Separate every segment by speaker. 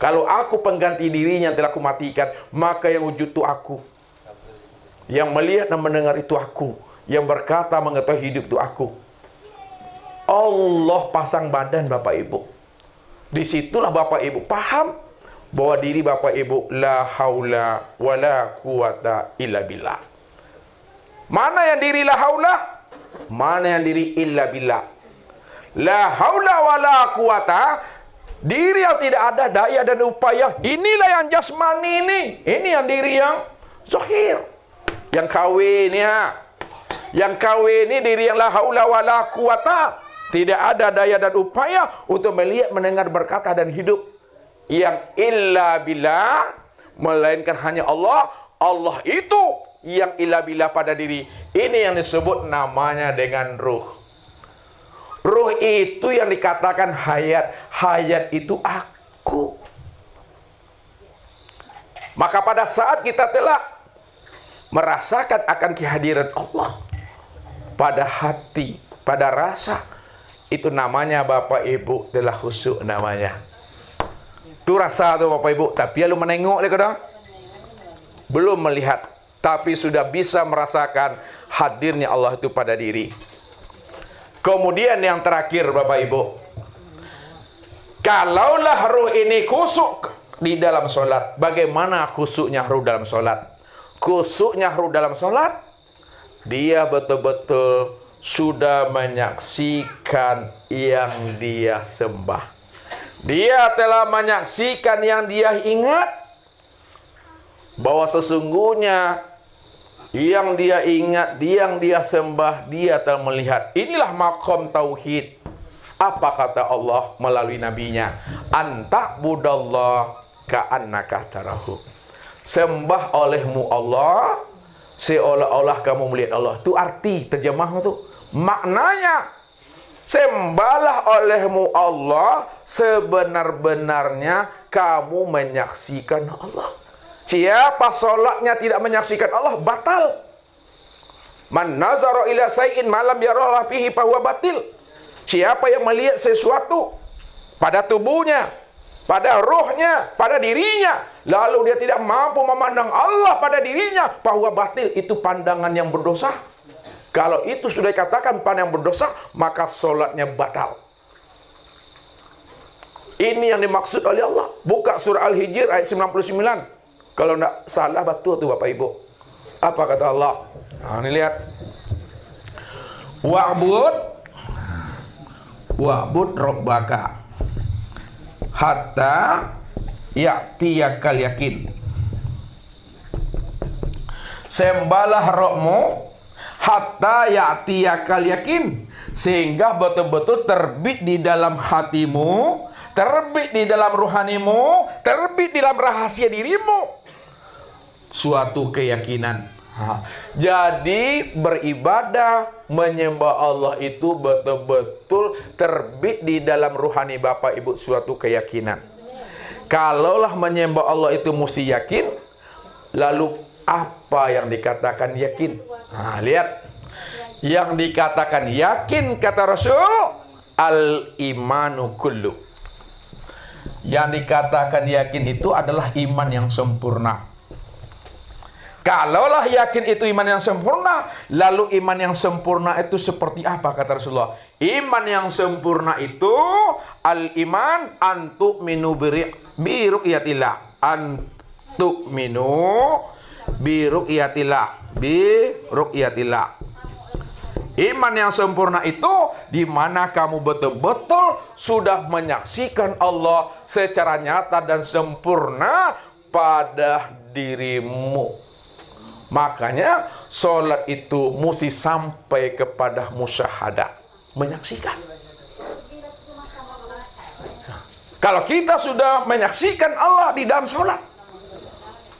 Speaker 1: Kalau aku pengganti dirinya telah aku matikan, maka yang wujud itu aku. Yang melihat dan mendengar itu aku. Yang berkata mengetahui hidup itu aku. Allah pasang badan Bapak Ibu. Disitulah Bapak Ibu paham bahwa diri Bapak Ibu la haula wala quwata illa billah. Mana yang diri la haula? Mana yang diri illa billah? La haula wala quwata, diri yang tidak ada daya dan upaya. Inilah yang jasmani ini. Ini yang diri yang zahir. Yang kawin ya. Yang kawin ini diri yang la haula wala quwata. Tidak ada daya dan upaya untuk melihat, mendengar, berkata dan hidup. Yang illa billah, melainkan hanya Allah. Allah itu yang illa billah pada diri. Ini yang disebut namanya dengan ruh. Ruh itu yang dikatakan hayat. Hayat itu aku. Maka pada saat kita telah merasakan akan kehadiran Allah pada hati, pada rasa, itu namanya Bapak Ibu telah khusyuk namanya. Itu rasa tu Bapak Ibu. Tapi lu menengok lagi dah. Belum melihat, tapi sudah bisa merasakan hadirnya Allah itu pada diri. Kemudian yang terakhir Bapak Ibu, kalaulah ruh ini khusyuk di dalam solat, bagaimana khusyuknya ruh dalam solat? Khusyuknya ruh dalam solat, dia betul-betul sudah menyaksikan yang dia sembah. Dia telah menyaksikan yang dia ingat, bahwa sesungguhnya yang dia ingat, yang dia sembah, dia telah melihat. Inilah maqam tauhid. Apa kata Allah melalui nabinya? Anta'budallah ka'annaka tarahu. Sembah olehmu Allah seolah-olah kamu melihat Allah. Itu arti terjemah itu. Maknanya, sembahlah olehmu Allah sebenar-benarnya kamu menyaksikan Allah. Siapa solatnya tidak menyaksikan Allah, batal. Man nazara ila say'in malam yarallah fihi fahuwa batil. Siapa yang melihat sesuatu pada tubuhnya, pada ruhnya, pada dirinya, lalu dia tidak mampu memandang Allah pada dirinya, fahuwa batil, itu pandangan yang berdosa. Kalau itu sudah dikatakan pandang berdosa, maka solatnya batal. Ini yang dimaksud oleh Allah. Buka surah Al-Hijr ayat 99. Kalau tidak salah betul tu Bapak Ibu. Apa kata Allah? Nah, ini lihat. Wa'bud rabbaka hatta ya'tiyakal yakin. Sembahlah Rabbmu hatta ya'tiyakal yakin, sehingga betul-betul terbit di dalam hatimu, terbit di dalam ruhanimu, terbit di dalam rahasia dirimu suatu keyakinan. Jadi beribadah, menyembah Allah itu betul-betul terbit di dalam ruhani Bapak Ibu suatu keyakinan. Kalaulah menyembah Allah itu mesti yakin, lalu apa yang dikatakan yakin? Lihat. Yang dikatakan yakin kata Rasul, al-imanu kullu. Yang dikatakan yakin itu adalah iman yang sempurna. Kalaulah yakin itu iman yang sempurna, lalu iman yang sempurna itu seperti apa kata Rasulullah? Iman yang sempurna itu al-iman antu'minu biru'yatillah. Antu'minu biru'yatillah. Iman yang sempurna itu di mana kamu betul-betul sudah menyaksikan Allah secara nyata dan sempurna pada dirimu. Makanya sholat itu mesti sampai kepada musyahadah, menyaksikan. Kalau kita sudah menyaksikan Allah di dalam sholat,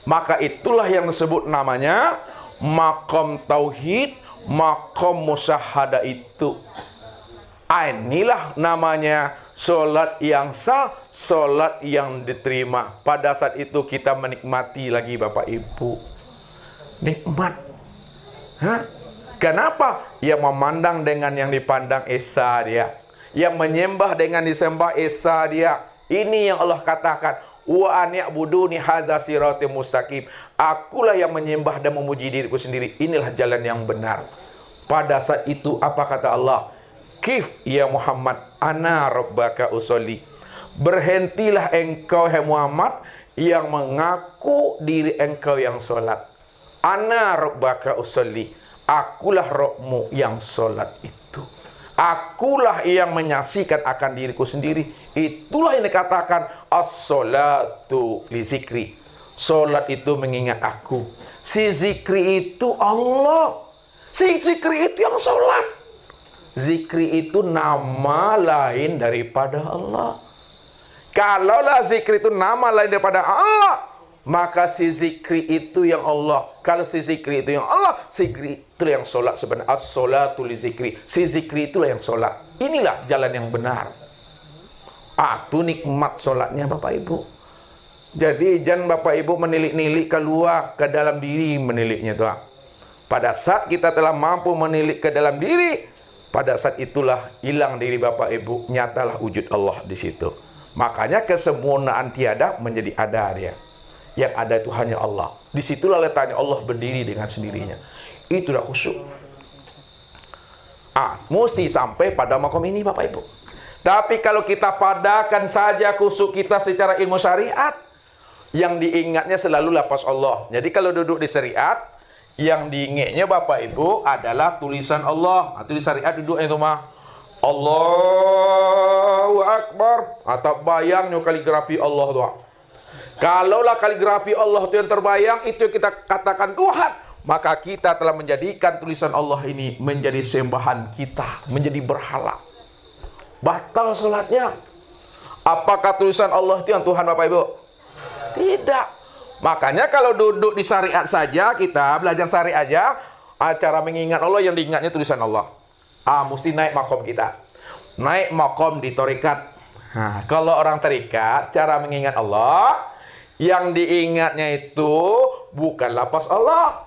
Speaker 1: maka itulah yang disebut namanya maqam tauhid, maqam musyahadah itu. Inilah namanya sholat yang sah, sholat yang diterima. Pada saat itu kita menikmati lagi Bapak Ibu. Nikmat. Kenapa? Yang memandang dengan yang dipandang esa dia. Yang menyembah dengan disembah esa dia. Ini yang Allah katakan, wa ani'buduni hadza siratim mustaqim. Akulah yang menyembah dan memuji diriku sendiri. Inilah jalan yang benar. Pada saat itu apa kata Allah? Kif ya Muhammad, ana rabbaka usolli. Berhentilah engkau hai Muhammad yang mengaku diri engkau yang solat. Ana rabbaka usolli. Akulah Rabbmu yang solat itu. Akulah yang menyaksikan akan diriku sendiri. Itulah yang dikatakan as-salatu li zikri. Solat itu mengingat aku. Si zikri itu Allah. Si zikri itu yang solat. Zikri itu nama lain daripada Allah. Kalaulah zikri itu nama lain daripada Allah, maka si zikri itu yang Allah. Kalau si zikri itu yang Allah, zikri itu yang solat sebenarnya. As-salatu li zikri. Si zikri itulah yang solat. Inilah jalan yang benar. Itu nikmat solatnya Bapak Ibu. Jadi jangan Bapak Ibu menilik-nilik keluar ke dalam diri meniliknya tuh. Pada saat kita telah mampu menilik ke dalam diri, pada saat itulah hilang diri Bapak Ibu, nyatalah wujud Allah di situ. Makanya kesempurnaan tiada menjadi ada dia. Yang ada itu hanya Allah. Disitulah letaknya Allah berdiri dengan sendirinya. Itulah khusyuk. Mesti sampai pada makom ini Bapak Ibu. Tapi kalau kita padakan saja khusyuk kita secara ilmu syariat, yang diingatnya selalu lafaz Allah. Jadi kalau duduk di syariat, yang diingatnya Bapak Ibu adalah tulisan Allah. Tulis syariat duduknya itu mah Allahu Akbar, atau bayangnya kaligrafi Allah doa. Kalaulah kaligrafi Allah itu yang terbayang, itu yang kita katakan Tuhan, maka kita telah menjadikan tulisan Allah ini menjadi sembahan kita, menjadi berhala. Batal salatnya. Apakah tulisan Allah itu yang Tuhan Bapak Ibu? Tidak. Makanya kalau duduk di syariat saja, kita belajar syariat aja, cara mengingat Allah yang diingatnya tulisan Allah. Mesti naik makom kita. Naik makom di torikat. Kalau orang terikat, cara mengingat Allah, yang diingatnya itu bukan lafaz Allah,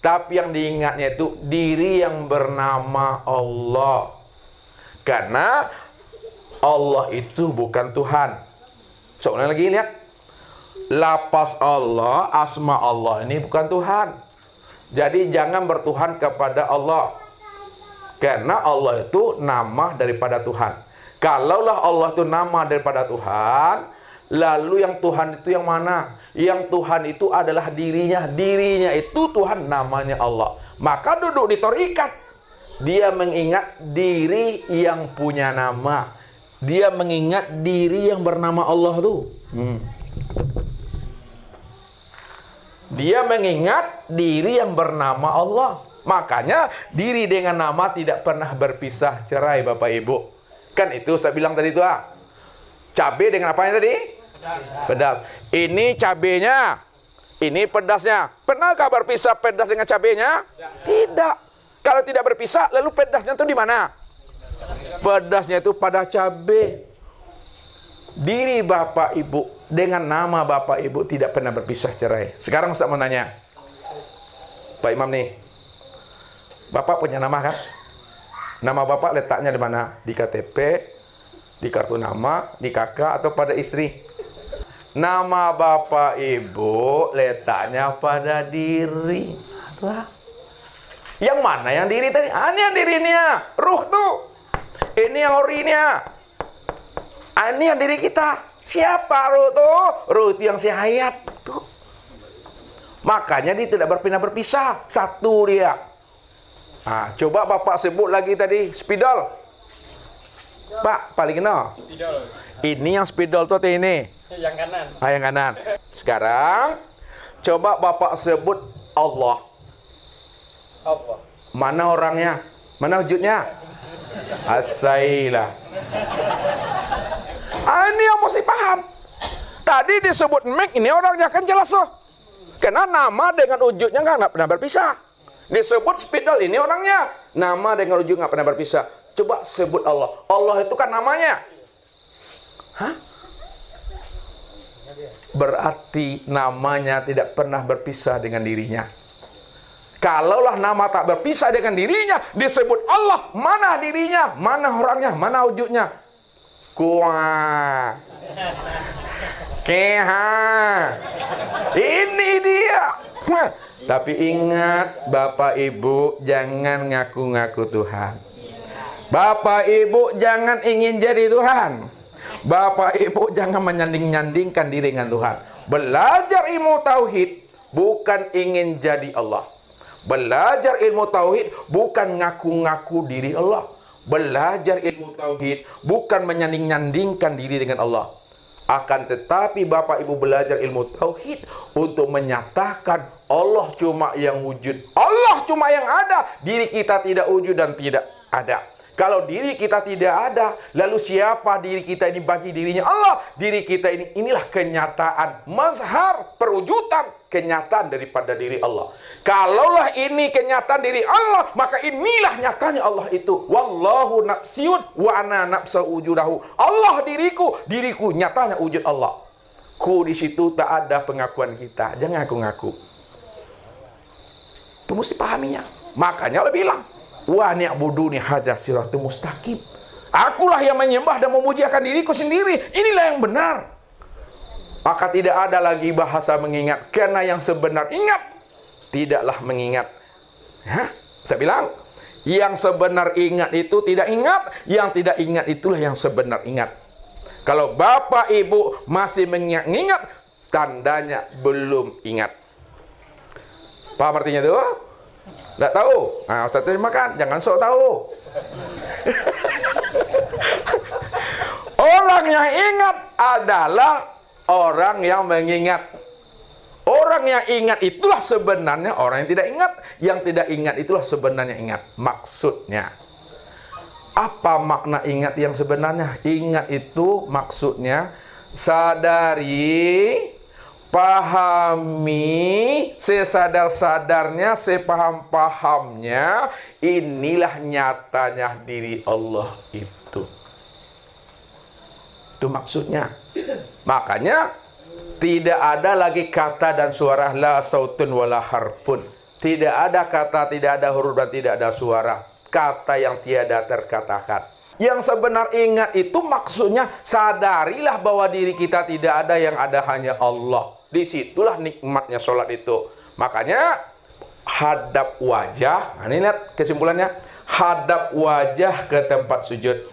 Speaker 1: tapi yang diingatnya itu diri yang bernama Allah. Karena Allah itu bukan Tuhan. Soalnya lagi lihat, lafaz Allah, asma Allah ini bukan Tuhan. Jadi jangan bertuhan kepada Allah. Karena Allah itu nama daripada Tuhan. Kalaulah Allah itu nama daripada Tuhan, lalu yang Tuhan itu yang mana? Yang Tuhan itu adalah dirinya. Dirinya itu Tuhan, namanya Allah. Maka duduk di torikat, dia mengingat diri yang punya nama. Dia mengingat diri yang bernama Allah tuh. Dia mengingat diri yang bernama Allah. Makanya diri dengan nama tidak pernah berpisah cerai Bapak Ibu. Kan itu Ustaz bilang tadi itu cabai dengan apanya tadi? Pedas. Ini cabenya, ini pedasnya. Pernahkah berpisah pedas dengan cabenya? Tidak. Kalau tidak berpisah, lalu pedasnya itu di mana? Pedasnya itu pada cabai. Diri Bapak Ibu dengan nama Bapak Ibu tidak pernah berpisah cerai. Sekarang Ustaz mau nanya, Pak Imam nih, Bapak punya nama kan? Nama Bapak letaknya di mana? Di KTP, di kartu nama, di kakak, atau pada istri? Nama Bapak Ibu letaknya pada diri. Yang mana yang diri tadi? Ini yang dirinya, ruh tuh. Ini yang horinya. Ini yang diri kita. Siapa ruh tuh? Ruh itu yang hayat tuh. Makanya dia tidak berpisah. Satu dia. Coba Bapak sebut lagi tadi spidol. Pak, paling kenal. Spidol. Ini yang spidol tuh ini. Yang kanan. Yang kanan. Sekarang coba Bapak sebut Allah. Allah. Mana orangnya? Mana wujudnya? Asailah. Ini yang mesti paham. Tadi disebut Mik, ini orangnya kan jelas tuh. Karena nama dengan wujudnya nggak pernah berpisah. Disebut spidol, ini orangnya. Nama dengan wujud nggak pernah berpisah. Coba sebut Allah. Allah itu kan namanya. Berarti namanya tidak pernah berpisah dengan dirinya. Kalaulah nama tak berpisah dengan dirinya, disebut Allah, mana dirinya, mana orangnya, mana wujudnya? Keha. Ini dia. Tapi ingat, Bapak Ibu jangan ngaku-ngaku Tuhan. Bapak Ibu jangan ingin jadi Tuhan. Bapak Ibu jangan menyanding-nyandingkan diri dengan Tuhan. Belajar ilmu tauhid bukan ingin jadi Allah. Belajar ilmu tauhid bukan ngaku-ngaku diri Allah. Belajar ilmu tauhid bukan menyanding-nyandingkan diri dengan Allah. Akan tetapi Bapak Ibu belajar ilmu tauhid untuk menyatakan Allah cuma yang wujud. Allah cuma yang ada. Diri kita tidak wujud dan tidak ada. Kalau diri kita tidak ada, lalu siapa diri kita ini bagi dirinya Allah? Diri kita ini, inilah kenyataan, mazhar, perwujudan, kenyataan daripada diri Allah. Kalaulah ini kenyataan diri Allah, maka inilah nyatanya Allah itu. Wallahu nafsiyun wa ana nafsa wujudahu. Allah diriku nyatanya wujud Allah. Di situ tak ada pengakuan kita. Jangan ngaku-ngaku. Itu mesti pahaminya. Makanya Allah bilang, wa ni'buduni hadza siratal mustaqim. Akulah yang menyembah dan memuji akan diriku sendiri. Inilah yang benar. Maka tidak ada lagi bahasa mengingat, karena yang sebenar ingat tidaklah mengingat. Hah? Saya bilang, yang sebenar ingat itu tidak ingat, yang tidak ingat itulah yang sebenar ingat. Kalau Bapak Ibu masih mengingat, tandanya belum ingat. Paham artinya itu? Tidak tahu? Nah, Ustaz terima kan? Jangan sok tahu. Orang yang ingat adalah orang yang mengingat. Orang yang ingat itulah sebenarnya orang yang tidak ingat. Yang tidak ingat itulah sebenarnya ingat. Maksudnya, apa makna ingat yang sebenarnya? Ingat itu maksudnya sadari, pahami, sesadar-sadarnya, sepaham-pahamnya, inilah nyatanya diri Allah itu. Itu maksudnya. Makanya tidak ada lagi kata dan suara, la sautun wala harpun. Tidak ada kata, tidak ada huruf dan tidak ada suara. Kata yang tiada terkatakan. Yang sebenar ingat itu maksudnya sadarilah bahwa diri kita tidak ada, yang ada hanya Allah. Disitulah nikmatnya sholat itu. Makanya hadap wajah. Nah, ini lihat kesimpulannya. Hadap wajah ke tempat sujud.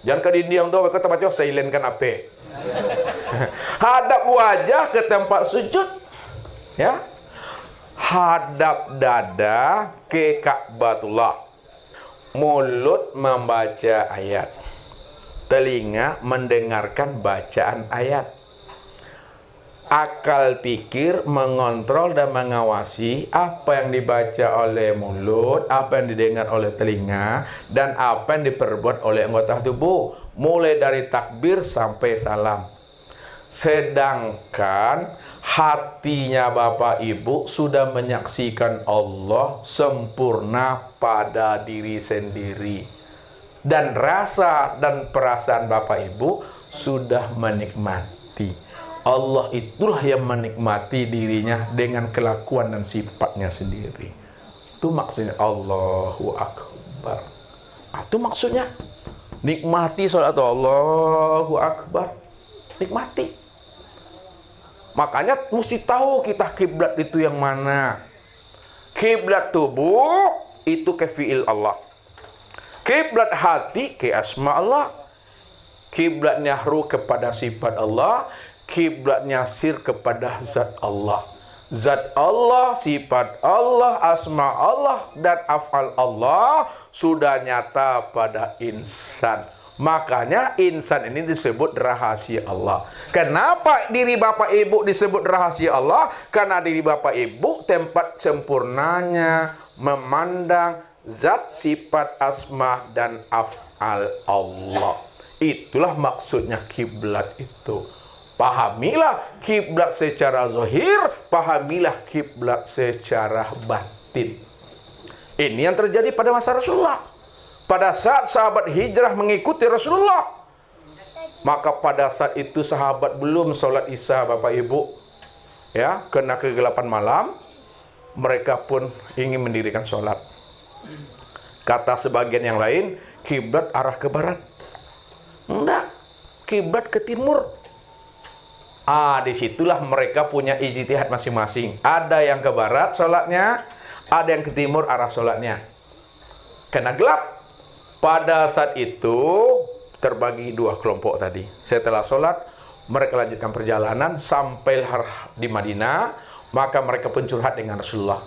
Speaker 1: Jangan ke dinding untuk ke tempat sujud, silentkan apa. Hadap wajah ke tempat sujud. Ya. Hadap dada ke Ka'batullah. Mulut membaca ayat, telinga mendengarkan bacaan ayat, akal pikir mengontrol dan mengawasi apa yang dibaca oleh mulut, apa yang didengar oleh telinga, dan apa yang diperbuat oleh anggota tubuh, mulai dari takbir sampai salam. Sedangkan hatinya Bapak Ibu sudah menyaksikan Allah sempurna pada diri sendiri. Dan rasa dan perasaan Bapak Ibu sudah menikmati. Allah itulah yang menikmati dirinya dengan kelakuan dan sifatnya sendiri. Itu maksudnya Allahu Akbar. Itu maksudnya. Nikmati sholat Allahu Akbar. Nikmati. Makanya mesti tahu kita kiblat itu yang mana. Kiblat tubuh itu ke fi'il Allah. Kiblat hati ke asma Allah. Kiblatnya ruh kepada sifat Allah. Kiblatnya sir kepada zat Allah. Zat Allah, sifat Allah, asma Allah, dan af'al Allah sudah nyata pada insan. Makanya insan ini disebut rahasia Allah. Kenapa diri Bapak Ibu disebut rahasia Allah? Karena diri Bapak Ibu tempat sempurnanya memandang zat, sifat, asma, dan af'al Allah. Itulah maksudnya kiblat itu. Pahamilah kiblat secara zahir, pahamilah kiblat secara batin. Ini yang terjadi pada masa Rasulullah. Pada saat sahabat hijrah mengikuti Rasulullah, maka pada saat itu sahabat belum sholat isya Bapak Ibu, ya, kena kegelapan malam, mereka pun ingin mendirikan sholat. Kata sebagian yang lain, kiblat arah ke barat. Enggak, kiblat ke timur. Disitulah mereka punya ijtihad masing-masing. Ada yang ke barat sholatnya, ada yang ke timur arah sholatnya. Karena gelap. Pada saat itu terbagi dua kelompok tadi. Setelah sholat, mereka lanjutkan perjalanan sampai di Madinah. Maka mereka pun curhat dengan Rasulullah.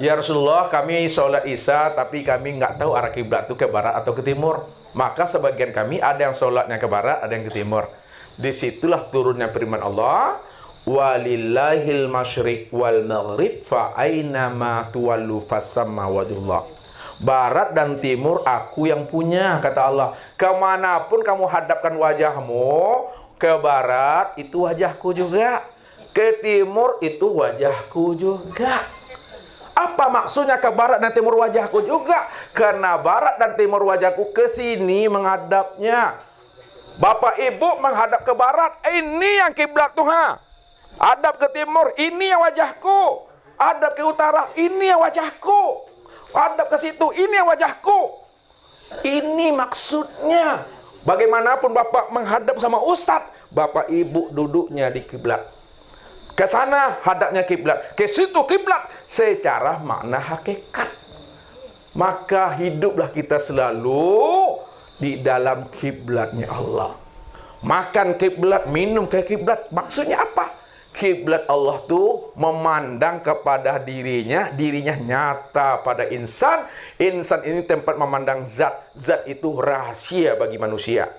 Speaker 1: Ya Rasulullah, kami sholat Isya, tapi kami nggak tahu arah kiblat itu ke barat atau ke timur. Maka sebagian kami ada yang sholatnya ke barat, ada yang ke timur. Disitulah turunnya firman Allah, walillahil masyriq wal maghrib fa aynama tuwallu fasamma wajhullah. Barat dan timur aku yang punya, kata Allah. Kemanapun kamu hadapkan wajahmu, ke barat itu wajahku juga, ke timur itu wajahku juga. Apa maksudnya ke barat dan timur wajahku juga? Karena barat dan timur wajahku ke sini menghadapnya. Bapak ibu menghadap ke barat, ini yang kiblat Tuhan. Hadap ke timur, ini yang wajahku. Hadap ke utara, ini yang wajahku. Hadap ke situ, ini yang wajahku. Ini maksudnya. Bagaimanapun bapak menghadap sama ustadz, bapak ibu duduknya di kiblat. Ke sana hadapnya kiblat, ke situ kiblat secara makna hakikat. Maka hiduplah kita selalu di dalam kiblatnya Allah. Makan kiblat, minum ke kiblat. Maksudnya apa? Kiblat Allah tuh memandang kepada dirinya, dirinya nyata pada insan. Insan ini tempat memandang zat. Zat itu rahasia bagi manusia.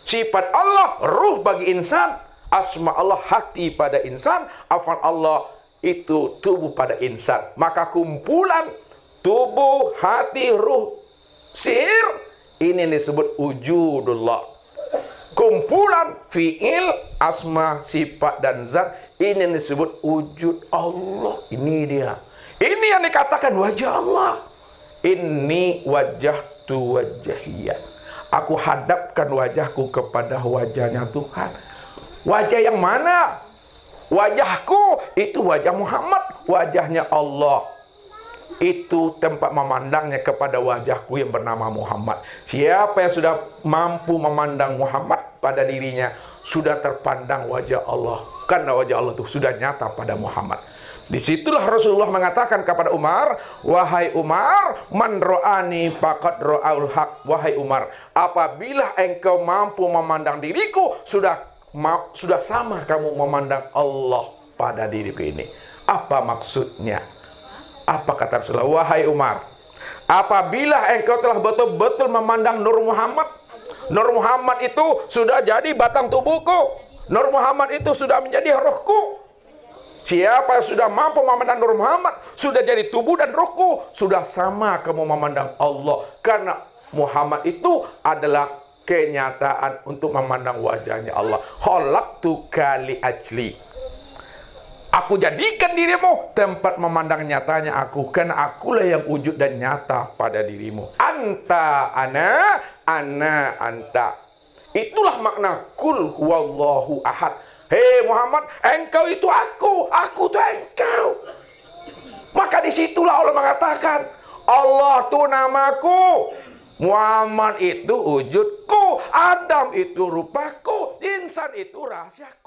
Speaker 1: Sifat Allah ruh bagi insan. Asma Allah hati pada insan. Afal Allah itu tubuh pada insan. Maka kumpulan tubuh, hati, ruh, sihir, ini disebut wujudullah. Kumpulan fi'il, asma, sifat, dan zat, ini disebut wujud Allah. Ini dia. Ini yang dikatakan wajah Allah. Ini wajah tu wajahiyah. Aku hadapkan wajahku kepada wajahnya Tuhan. Wajah yang mana? Wajahku itu wajah Muhammad. Wajahnya Allah itu tempat memandangnya kepada wajahku yang bernama Muhammad. Siapa yang sudah mampu memandang Muhammad pada dirinya, sudah terpandang wajah Allah. Karena wajah Allah itu sudah nyata pada Muhammad. Disitulah Rasulullah mengatakan kepada Umar, wahai Umar, man ro'ani faqad ro'aul haq. Wahai Umar, apabila engkau mampu memandang diriku, sudah sama kamu memandang Allah pada diriku ini. Apa maksudnya? Apa kata Rasulullah? Wahai Umar, apabila engkau telah betul-betul memandang Nur Muhammad, Nur Muhammad itu sudah jadi batang tubuhku, Nur Muhammad itu sudah menjadi rohku. Siapa yang sudah mampu memandang Nur Muhammad, sudah jadi tubuh dan rohku, sudah sama kamu memandang Allah. Karena Muhammad itu adalah kenyataan untuk memandang wajahnya Allah. Khalaqtuka li ajli. Aku jadikan dirimu tempat memandang nyatanya aku, karena akulah yang wujud dan nyata pada dirimu. Anta ana, ana anta. Itulah makna kul huwallahu ahad. Hei Muhammad, engkau itu aku itu engkau. Maka disitulah Allah mengatakan, Allah itu namaku, Muhammad itu wujudku, Adam itu rupaku, insan itu rahasiaku.